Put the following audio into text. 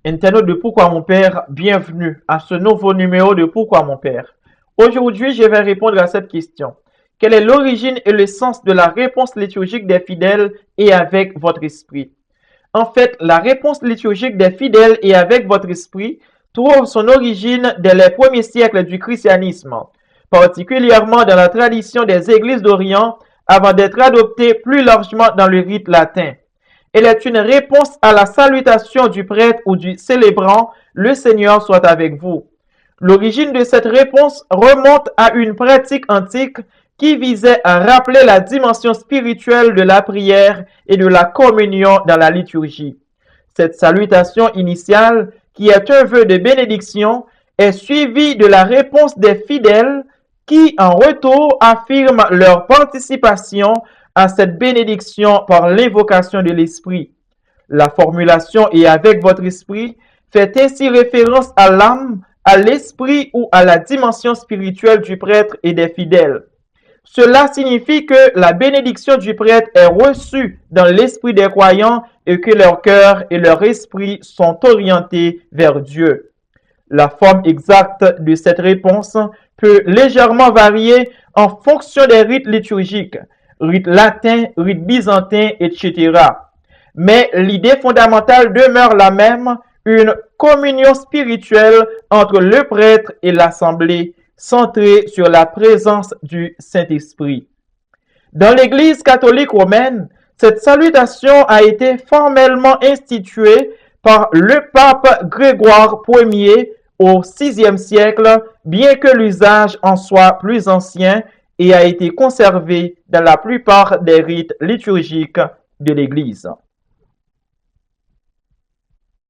Internaute de Pourquoi mon père, bienvenue à ce nouveau numéro de Pourquoi mon père. Aujourd'hui, je vais répondre à cette question. Quelle est l'origine et le sens de la réponse liturgique des fidèles et avec votre esprit? En fait, la réponse liturgique des fidèles et avec votre esprit trouve son origine dès les premiers siècles du christianisme, particulièrement dans la tradition des églises d'Orient avant d'être adoptée plus largement dans le rite latin. Elle est une réponse à la salutation du prêtre ou du célébrant, le Seigneur soit avec vous. L'origine de cette réponse remonte à une pratique antique qui visait à rappeler la dimension spirituelle de la prière et de la communion dans la liturgie. Cette salutation initiale, qui est un vœu de bénédiction, est suivie de la réponse des fidèles qui, en retour, affirment leur participation à cette bénédiction par l'invocation de l'Esprit. La formulation est avec votre esprit fait ainsi référence à l'âme, à l'esprit ou à la dimension spirituelle du prêtre et des fidèles. Cela signifie que la bénédiction du prêtre est reçue dans l'esprit des croyants et que leur cœur et leur esprit sont orientés vers Dieu. La forme exacte de cette réponse peut légèrement varier en fonction des rites liturgiques, rites latins, rites byzantins, etc. Mais l'idée fondamentale demeure la même, une communion spirituelle entre le prêtre et l'assemblée, centrée sur la présence du Saint-Esprit. Dans l'Église catholique romaine, cette salutation a été formellement instituée par le pape Grégoire Ier au VIe siècle, bien que l'usage en soit plus ancien et a été conservé dans la plupart des rites liturgiques de l'Église.